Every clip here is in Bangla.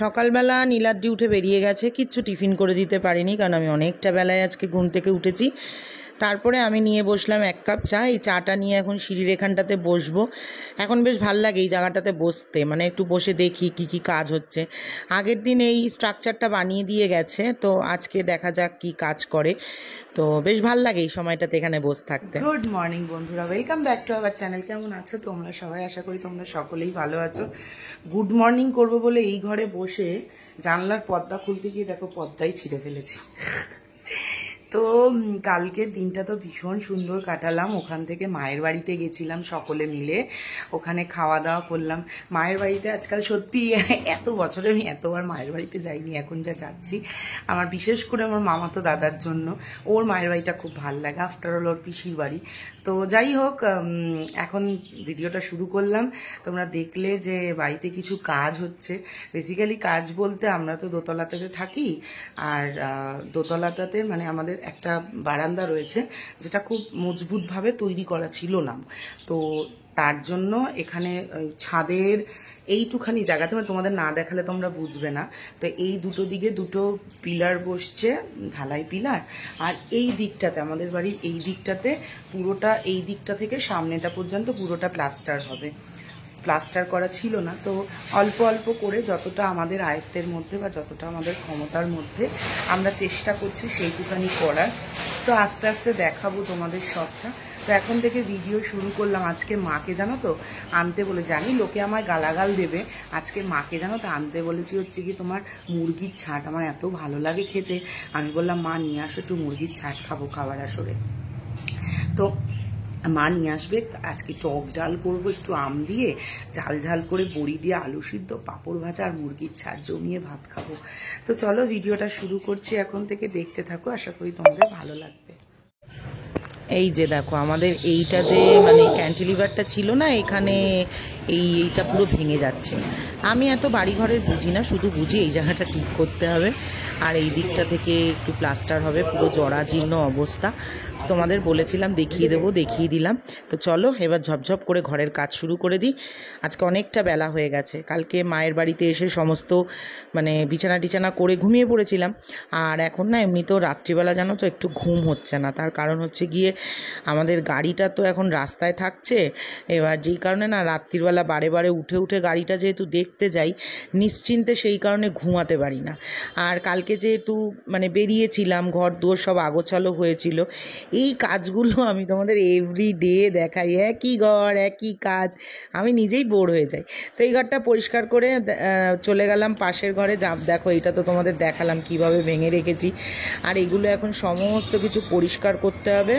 সকালবেলা নীলাদ্রি উঠে বেরিয়ে গেছে, কিচ্ছু টিফিন করে দিতে পারিনি কারণ আমি অনেকটা বেলায় আজকে ঘুম থেকে উঠেছি। তারপরে আমি নিয়ে বসলাম 1 কাপ চা। এই চাটা নিয়ে এখন সিঁড়ির এখানটাতে বসবো। এখন বেশ ভাল লাগে এই জায়গাটাতে বসতে, মানে একটু বসে দেখি কি কি কাজ হচ্ছে। আগের দিন এই স্ট্রাকচারটা বানিয়ে দিয়ে গেছে, তো আজকে দেখা যাক কি কাজ করে। তো বেশ ভাল লাগে এই সময়টাতে এখানে বসে থাকতে। গুড মর্নিং বন্ধুরা, welcome back to our channel. কেমন আছো তোমরা সবাই? আশা করি তোমরা সকলেই ভালো আছো। গুড মর্নিং করবো বলে এই ঘরে বসে জানলার পর্দা খুলতে গিয়ে দেখো পর্দাই ছিঁড়ে ফেলেছি। তো কালকের দিনটা তো ভীষণ সুন্দর কাটালাম। ওখান থেকে মায়ের বাড়িতে গেছিলাম সকলে মিলে, ওখানে খাওয়া দাওয়া করলাম। মায়ের বাড়িতে আজকাল সত্যি এত বছরে আমি এতবার মায়ের বাড়িতে যাইনি, এখন যা যাচ্ছি আমার বিশেষ করে আমার মামাতো দাদার জন্য। ওর মায়ের বাড়িটা খুব ভাল লাগে, আফটার অল ওর পিসির বাড়ি। তো যাই হোক, এখন ভিডিওটা শুরু করলাম। তোমরা দেখলে যে বাড়িতে কিছু কাজ হচ্ছে। বেসিক্যালি কাজ বলতে আমরা তো দোতলাতে থাকি, আর দোতলাটাতে মানে আমাদের একটা বারান্দা রয়েছে যেটা খুব মজবুতভাবে তৈরি করা ছিল না। তো তার জন্য এখানে ছাদের এইটুখানি জায়গাতে, মানে তোমাদের না দেখালে তোমরা বুঝবে না, তো এই দুটো দিকে দুটো পিলার বসছে, ঢালাই পিলার। আর এই দিকটাতে, আমাদের বাড়ির এই দিকটাতে পুরোটা, এই দিকটা থেকে সামনেটা পর্যন্ত পুরোটা প্লাস্টার হবে। প্লাস্টার করা ছিল না, তো অল্প অল্প করে যতটা আমাদের আয়ত্তের মধ্যে বা যতটা আমাদের ক্ষমতার মধ্যে আমরা চেষ্টা করছি সেইটুখানি করার। তো আস্তে আস্তে দেখাবো তোমাদের সবটা। তো এখন থেকে ভিডিও শুরু করলাম। আজকে মাকে জানো তো আনতে বলে, জানি লোকে আমায় গালাগাল দেবে, আজকে মাকে জানো তো আনতে বলেছি হচ্ছে কি তোমার মুরগির ছাট। আমার এত ভালো লাগে খেতে, আমি বললাম মা নিয়ে আসো একটু মুরগির ছাট খাবো খাবার আসরে। তো মা নিয়ে আসবে। আজকে টক ডাল করবো একটু আম দিয়ে, ঝাল ঝাল করে বড়ি দিয়ে আলু সিদ্ধ, পাঁপড় ভাজা আর মুরগির ছাড় জমিয়ে ভাত খাবো। তো চলো ভিডিওটা শুরু করছি, এখন থেকে দেখতে থাকো, আশা করি তোমাদের ভালো লাগবে। এই যে দেখো আমাদের এইটা যে মানে ক্যান্টিলিভারটা ছিল না এখানে, এইটা পুরো ভেঙে যাচ্ছে। আমি এত বাড়িঘরের বুঝি না, শুধু বুঝি এই জায়গাটা ঠিক করতে হবে আর এই দিকটা থেকে একটু প্লাস্টার হবে, পুরো জরাজীর্ণ অবস্থা। তোমাদের বলেছিলাম দেখিয়ে দেবো, দেখিয়ে দিলাম। তো চলো এবার ঝপঝপ করে ঘরের কাজ শুরু করে দিই। আজকে অনেকটা বেলা হয়ে গেছে। কালকে মায়ের বাড়িতে এসে সমস্ত মানে বিছানা টিছানা করে ঘুমিয়ে পড়েছিলাম। আর এখন না এমনিতেও রাত্রিবেলা জানো তো একটু ঘুম হচ্ছে না, তার কারণ হচ্ছে গিয়ে আমাদের গাড়িটা তো এখন রাস্তায় থাকছে। এবার যেই কারণে না রাত্রিবেলা বারে বারে উঠে উঠে গাড়িটা যেহেতু দেখতে যাই নিশ্চিন্তে, সেই কারণে ঘুমাতে পারি না। আর কালকে যেহেতু মানে বেরিয়েছিলাম, ঘর দুয়ার সব আগোছালো হয়েছিল। এই কাজগুলো আমি তোমাদের এভরিডে দেখাই, একই ঘর একই কাজ, আমি নিজেই বোর হয়ে যাই। তো এই ঘরটা পরিষ্কার করে চলে গেলাম পাশের ঘরে। দেখো এটা তো তোমাদের দেখালাম কিভাবে ভেঙে রেখেছি। আর এগুলো এখন সমস্ত কিছু পরিষ্কার করতে হবে,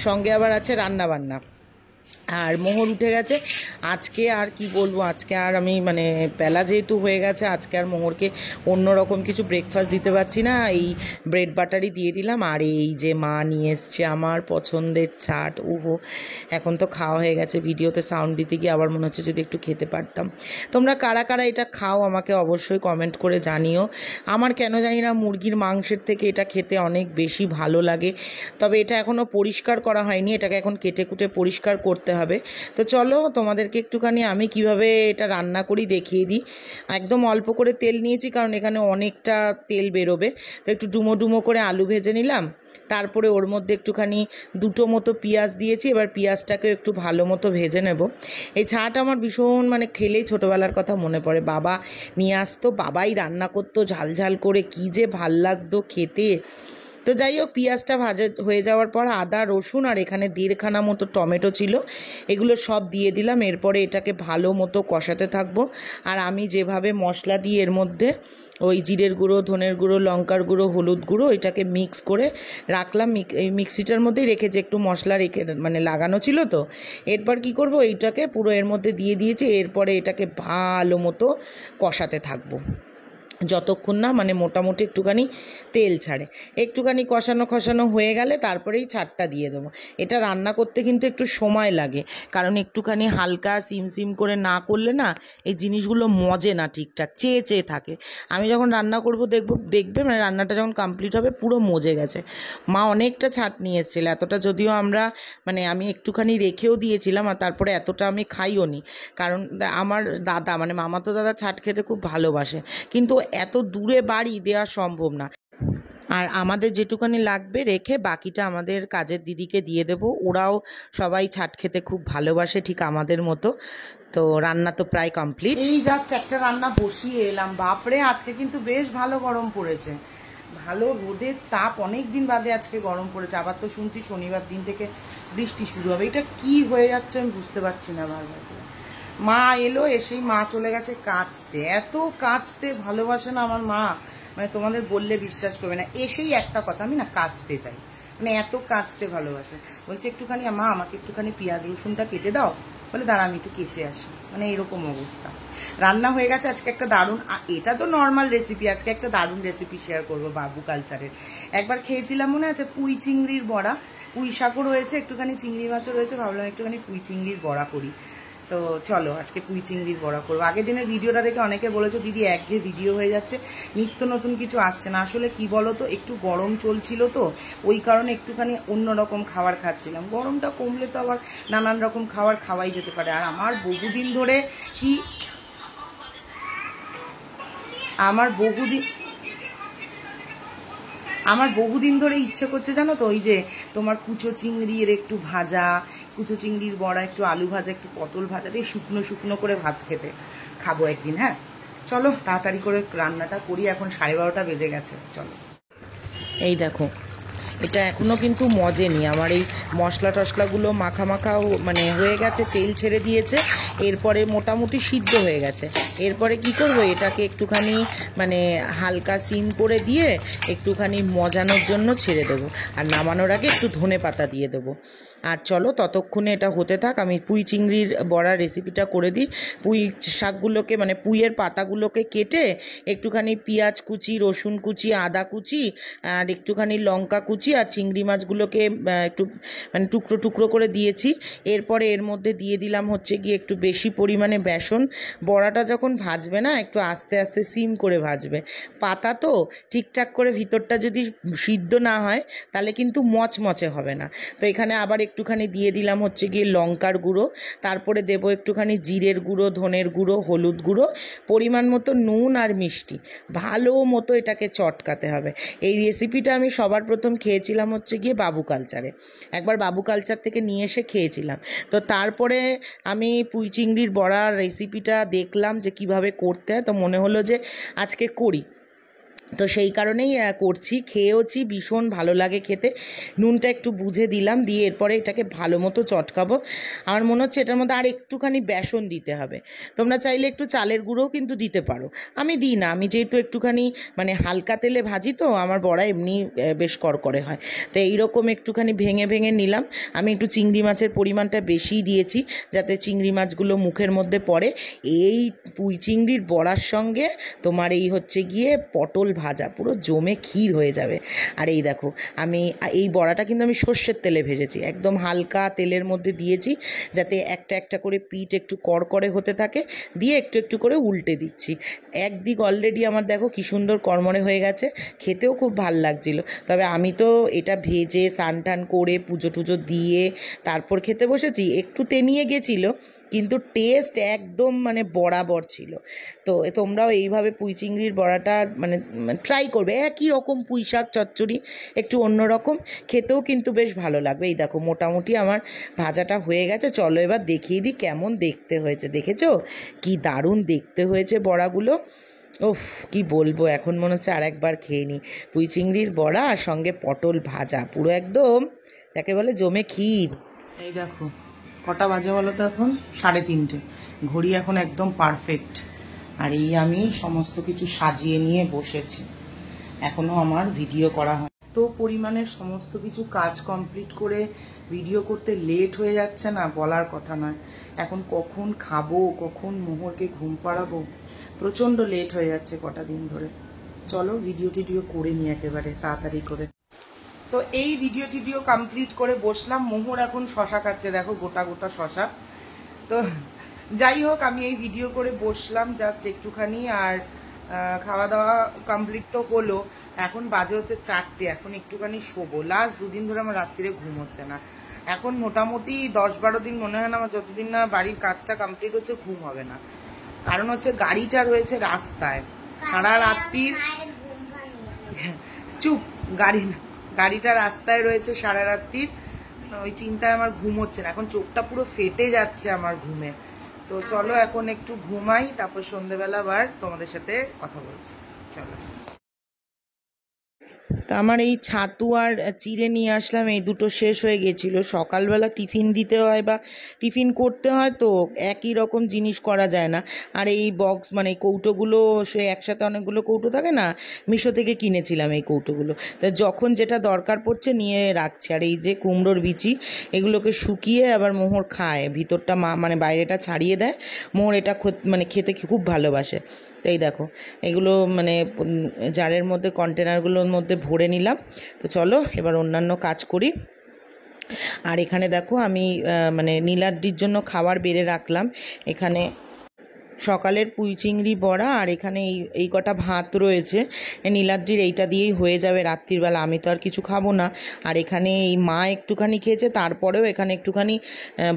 সঙ্গে আবার আছে রান্না বান্না। আর মোহর উঠে গেছে আজকে, আর কি বলবো, আজকে আর আমি মানে বেলা যেহেতু হয়ে গেছে, আজকে আর মোহরকে অন্য রকম কিছু ব্রেকফাস্ট দিতে পারছি না, এই ব্রেড বাটারই দিয়ে দিলাম। আর এই যে মা নিয়ে এসছে আমার পছন্দের চাট, উহো এখন তো খাওয়া হয়ে গেছে। ভিডিওতে সাউন্ড দিতে গিয়ে আবার মনে হচ্ছে যদি একটু খেতে পারতাম। তোমরা কারা কারা এটা খাও আমাকে অবশ্যই কমেন্ট করে জানিও। আমার কেন জানি না মুরগির মাংসের থেকে এটা খেতে অনেক বেশি ভালো লাগে। তবে এটা এখনও পরিষ্কার করা হয়নি, এটাকে এখন কেটে কুটে পরিষ্কার করতে হবে। তো চলো তোমাদেরকে একটুখানি আমি কিভাবে এটা রান্না করি দেখিয়ে দিই। একদম অল্প করে তেল নিয়েছি কারণ এখানে অনেকটা তেল বেরোবে। তো একটু ডুমো ডুমো করে আলু ভেজে নিলাম, তারপরে ওর মধ্যে একটুখানি দুটো মতো পেঁয়াজ দিয়েছি। এবার পেঁয়াজটাকে একটু ভালো মতো ভেজে নেব। এই ছাট আমার ভীষণ মানে খেলেই ছোটোবেলার কথা মনে পড়ে। বাবা নিয়ে আসতো, বাবাই রান্না করতো ঝাল ঝাল করে, কী যে ভাল লাগতো খেতে। তো যাই হোক, পেঁয়াজটা ভাজা হয়ে যাওয়ার পর আদা রসুন আর এখানে 1.5 খানা মতো টমেটো ছিল, এগুলো সব দিয়ে দিলাম। এরপরে এটাকে ভালো মতো কষাতে থাকবো। আর আমি যেভাবে মশলা দিই এর মধ্যে ওই জিরের গুঁড়ো, ধনের গুঁড়ো, লঙ্কার গুঁড়ো, হলুদ গুঁড়ো, এটাকে মিক্স করে রাখলাম। এই মিক্সিটার মধ্যেই রেখেছি, একটু মশলা রেখে মানে লাগানো ছিল। তো এরপর কি করব, এইটাকে পুরো এর মধ্যে দিয়ে দিয়েছি। এরপরে এটাকে ভালো মতো কষাতে থাকবো। যতক্ষণ না মানে মোটামুটি একটুখানি তেল ছাড়ে। একটুখানি কষানো হয়ে গেলে তারপরেই ছাড়টা দিয়ে দেবো। এটা রান্না করতে কিন্তু একটু সময় লাগে, কারণ একটুখানি হালকা সিম করে না করলে না এই জিনিসগুলো মজে না ঠিকঠাক, চেয়ে থাকে। আমি যখন রান্না করব দেখবে মানে রান্নাটা যখন কমপ্লিট হবে পুরো মজে গেছে। মা অনেকটা ছাট নিয়ে এসেছিল, এতটা যদিও আমরা মানে আমি একটুখানি রেখেও দিয়েছিলাম, আর তারপরে এতটা আমি খাইও নি, কারণ আমার দাদা মানে মামাতো দাদা ছাট খেতে খুব ভালোবাসে, কিন্তু এত দূরে বাড়ি দেওয়া সম্ভব না। আর আমাদের যেটুকানি লাগবে রেখে বাকিটা আমাদের কাজের দিদিকে দিয়ে দেব। ওরাও সবাই ছাট খেতে খুব ভালোবাসে ঠিক আমাদের মতো। তো রান্না তো প্রায় কমপ্লিট, এই জাস্ট একটা রান্না বসিয়ে এলাম। বাপরে আজকে কিন্তু বেশ ভালো গরম পড়েছে, ভালো রোদের তাপ, অনেক দিন বাদে আজকে গরম পড়েছে। আবার তো শুনছি শনিবার দিন থেকে বৃষ্টি শুরু হবে। এটা কি হয়ে যাচ্ছে আমি বুঝতে পারছি না। বারবার মা এলো, এসেই মা চলে গেছে কাচতে। এত কাচতে ভালোবাসে না আমার মা, মানে তোমাদের বললে বিশ্বাস করবে না। এসেই একটা কথা, আমি না কাচতে চাই, মানে এত কাচতে ভালোবাসে। বলছে একটুখানি মা আমাকে একটুখানি পেঁয়াজ রসুনটা কেটে দাও, বলে দাঁড়া আমি একটু কেচে আসি, মানে এরকম অবস্থা। রান্না হয়ে গেছে আজকে একটা দারুণ, এটা তো নর্মাল রেসিপি, আজকে একটা দারুণ রেসিপি শেয়ার করবো বাবু কালচারের। একবার খেয়েছিলাম মনে আছে পুঁই চিংড়ির বড়া, পুঁই শাকও রয়েছে, একটুখানি চিংড়ি মাছও রয়েছে, ভাবলাম একটুখানি পুঁই চিংড়ির বড়া করি। তো চলো আজকে পুঁই চিংড়ির বড়া করবো। আগের দিনের ভিডিওটা দেখে অনেকে বলেছো দিদি একঘেয়ে ভিডিও হয়ে যাচ্ছে, নিত্য নতুন কিছু আসছে না। আসলে কি বলো তো, একটু গরম চলছিল তো ওই কারণে একটুখানি অন্যরকম খাবার খাচ্ছিলাম। গরমটা কমলে তো আবার নানান রকম খাবার খাওয়াই যেতে পারে। আর আমার বহুদিন ধরে আমার বহুদিন ধরে ইচ্ছে করছে জানো তো, ওই যে তোমার কুচো চিংড়ির একটু ভাজা, কুচো চিংড়ির বড়া, একটু আলু ভাজা, একটু পটল ভাজা দিয়ে শুকনো করে ভাত খেতে খাবো একদিন। হ্যাঁ চলো তাড়াতাড়ি করে রান্নাটা করি, এখন 12:30 বেজে গেছে। চলো, এই দেখো এটা এখনও কিন্তু মজেনি। আমার এই মশলা টশলাগুলো মাখা মানে হয়ে গেছে, তেল ছেড়ে দিয়েছে, এরপরে মোটামুটি সিদ্ধ হয়ে গেছে। এরপরে কি করবো, এটাকে একটুখানি মানে হালকা সিম করে দিয়ে একটুখানি মজানোর জন্য ছেড়ে দেবো, আর নামানোর আগে একটু ধনে পাতা দিয়ে দেবো। আর চলো ততক্ষণে এটা হতে থাক, আমি পুঁই চিংড়ির বড়ার রেসিপিটা করে দিই। পুঁই শাকগুলোকে মানে পুঁইয়ের পাতাগুলোকে কেটে একটুখানি পেঁয়াজ কুচি, রসুন কুচি, আদা কুচি আর একটুখানি লঙ্কা কুচি আর চিংড়ি মাছগুলোকে একটু মানে টুকরো করে দিয়েছি। এরপরে এর মধ্যে দিয়ে দিলাম হচ্ছে গিয়ে একটু বেশি পরিমাণে বেসন। বড়াটা যখন ভাজবে না একটু আস্তে আস্তে সিম করে ভাজবে, পাতা তো ঠিকঠাক করে ভিতরটা যদি সিদ্ধ না হয় তাহলে কিন্তু মচমচে হবে না। তো এখানে আবার একটুখানি দিয়ে দিলাম হচ্ছে গিয়ে লঙ্কার গুঁড়ো, তারপরে দেবো একটুখানি জিরের গুঁড়ো, ধনের গুঁড়ো, হলুদ গুঁড়ো, পরিমাণ মতো নুন আর মিষ্টি। ভালো মতো এটাকে চটকাতে হবে। এই রেসিপিটা আমি সবার প্রথম খেয়েছিলাম হচ্ছে গিয়ে বাবু কালচারে, একবার বাবু কালচার থেকে নিয়ে এসে খেয়েছিলাম। তো তারপরে আমি পুঁই চিংড়ির বড়ার রেসিপিটা দেখলাম যে কিভাবে করতে হয়, তো মনে হলো যে আজকে করি, তো সেই কারণেই করছি। খেয়েওছি, ভীষণ ভালো লাগে খেতে। নুনটা একটু বুঝে দিলাম, দিয়ে এরপরে এটাকে ভালো মতো চটকাবো। আমার মনে হচ্ছে এটার মধ্যে আর একটুখানি বেসন দিতে হবে। তোমরা চাইলে একটু চালের গুঁড়োও কিন্তু দিতে পারো, আমি দিই না। আমি যেহেতু একটুখানি মানে হালকা তেলে ভাজি তো আমার বড়া এমনি বেশ করকরে হয়। তো এইরকম একটুখানি ভেঙে নিলাম। আমি একটু চিংড়ি মাছের পরিমাণটা বেশিই দিয়েছি যাতে চিংড়ি মাছগুলো মুখের মধ্যে পড়ে। এই পুঁই চিংড়ির বড়ার সঙ্গে তোমার এই হচ্ছে গিয়ে পটল ভাজা পুরো জমে ক্ষীর হয়ে যাবে। আর এই দেখো আমি এই বড়াটা কিন্তু আমি সর্ষের তেলে ভেজেছি, একদম হালকা তেলের মধ্যে দিয়েছি যাতে একটা করে পিঠ একটু কড়কড়ে হতে থাকে, দিয়ে একটু করে উল্টে দিচ্ছি। একদিক অলরেডি আমার দেখো কি সুন্দর কড়মড়ে হয়ে গেছে, খেতেও খুব ভাল লাগছিল। তবে আমি তো এটা ভেজে স্নান টান করে পুজো টুজো দিয়ে তারপর খেতে বসেছি, একটু তেনিয়ে গেছিলো কিন্তু টেস্ট একদম মানে বরাবর ছিল। তো তোমরাও এইভাবে পুঁই চিংড়ির বড়াটা মানে ট্রাই করবে। একই রকম পুঁই শাক চচ্চড়ি, একটু অন্যরকম, খেতেও কিন্তু বেশ ভালো লাগবে। এই দেখো মোটামুটি আমার ভাজাটা হয়ে গেছে। চলো এবার দেখিয়ে দিই কেমন দেখতে হয়েছে। দেখেছো কি দারুণ দেখতে হয়েছে বড়াগুলো, ওফ কি বলবো, এখন মনে হচ্ছে আর একবার খেয়ে নিই। পুঁই চিংড়ির বড়া আর সঙ্গে পটল ভাজা, পুরো একদম যাকে বলে জমে ক্ষীর। এই দেখো কটা বাজে বলো তো, এখন 3:30, ঘড়ি এখন একদম পারফেক্ট। আর এই আমি সমস্ত কিছু সাজিয়ে নিয়ে বসেছি, এখনও আমার ভিডিও করা হয় তো পরিমাণের সমস্ত কিছু কাজ কমপ্লিট করে ভিডিও করতে লেট হয়ে যাচ্ছে না, বলার কথা নয়। এখন কখন খাবো, কখন মোহরকে ঘুম পাড়াবো, প্রচণ্ড লেট হয়ে যাচ্ছে কটা দিন ধরে। চলো ভিডিও টিডিও করে নিই একেবারে তাড়াতাড়ি করে। তো এই ভিডিও টিডিও কমপ্লিট করে বসলাম। মোহর এখন শশা খাচ্ছে, দেখো গোটা গোটা শশা। তো যাই হোক, আমি এই ভিডিও করে বসলাম জাস্ট একটুখানি। আর খাওয়া দাওয়া কমপ্লিট তো হলো, এখন বাজে হচ্ছে 4টে। এখন একটুখানি শোবো। লাস্ট 2 দিন ধরে আমার রাত্রিরে ঘুম হচ্ছে না। এখন মোটামুটি 10-12 দিন মনে হয় না আমার, যতদিন না বাড়ির কাজটা কমপ্লিট হচ্ছে ঘুম হবে না। কারণ হচ্ছে গাড়িটা রয়েছে রাস্তায় সারা রাত্রির। চুপ, গাড়িটা রাস্তায় রয়েছে সারা রাত্রির, ওই চিন্তায় আমার ঘুম হচ্ছে না। এখন চোখটা পুরো ফেটে যাচ্ছে আমার ঘুমে। তো চলো এখন একটু ঘুমাই, তারপর সন্ধ্যেবেলা আবার তোমাদের সাথে কথা বলছি। চলো। তা আমার এই ছাতু আর চিড়ে নিয়ে আসলাম, এই দুটো শেষ হয়ে গেছিলো। সকালবেলা টিফিন দিতে হয় বা টিফিন করতে হয়, তো একই রকম জিনিস করা যায় না। আর এই বক্স মানে এই কৌটোগুলো, সে একসাথে অনেকগুলো কৌটো থাকে না, মিশো থেকে কিনেছিলাম এই কৌটোগুলো। তা যখন যেটা দরকার পড়ছে নিয়ে রাখছি। আর এই যে কুমড়োর বিচি, এগুলোকে শুকিয়ে আবার মোহর খায়, ভিতরটা মানে বাইরেটা ছাড়িয়ে দেয়। মোহর এটা মানে খেতে খুব ভালোবাসে। তো এই দেখো, এগুলো মানে জারের মধ্যে, কন্টেনারগুলোর মধ্যে ভরে নিলাম। তো চলো এবার অন্যান্য কাজ করি। আর এখানে দেখো আমি মানে নীলাদ্রির জন্য খাবার বেড়ে রাখলাম। এখানে সকালের পুঁই চিংড়ি বড়া, আর এখানে এই কটা ভাত রয়েছে। নীলাদ্রির এইটা দিয়েই হয়ে যাবে রাত্রিবেলা, আমি তো আর কিছু খাবো না। আর এখানে এই মা একটুখানি খেয়েছে, তারপরেও এখানে একটুখানি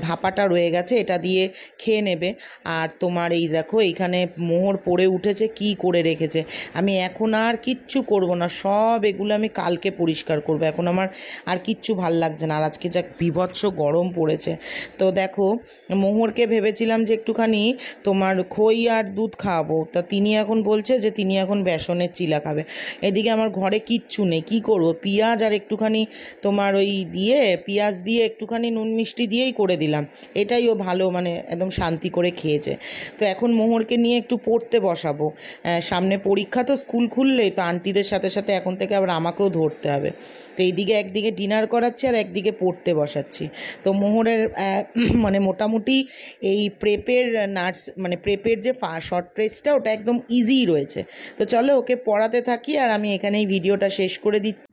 ভাপাটা রয়ে গেছে, এটা দিয়ে খেয়ে নেবে। আর তোমার এই দেখো এইখানে মোহর পড়ে উঠেছে, কি করে রেখেছে। আমি এখন আর কিচ্ছু করব না, সব এগুলো আমি কালকে পরিষ্কার করব। এখন আমার আর কিচ্ছু ভাল লাগছে না। আর আজকে যা বীভৎস গরম পড়েছে। তো দেখো, মোহরকে ভেবেছিলাম যে একটুখানি তোমার খই আর দুধ খাওয়াবো, তা তিনি এখন বলছে যে তিনি এখন বেসনের চিলা খাবে। এদিকে আমার ঘরে কিচ্ছু নেই, কি করব? পেঁয়াজ আর একটুখানি তোমার ওই দিয়ে, পেঁয়াজ দিয়ে একটুখানি নুন মিষ্টি দিয়েই করে দিলাম, এটাই ও ভালো মানে একদম শান্তি করে খেয়েছে। তো এখন মোহরকে নিয়ে একটু পড়তে বসাবো। সামনে পরীক্ষা, তো স্কুল খুললেই তো আন্টিদের সাথে সাথে এখন থেকে আবার আমাকেও ধরতে হবে। তো এইদিকে একদিকে ডিনার করাচ্ছি আর একদিকে পড়তে বসাচ্ছি। তো মোহরের মানে মোটামুটি এই প্রেপের মানে প্রেপের যে শর্ট ট্রেসটা, ওটা একদম ইজিই রয়েছে। তো চলো ওকে পড়াতে থাকি, আর আমি এখানেই ভিডিওটা শেষ করে দিচ্ছি।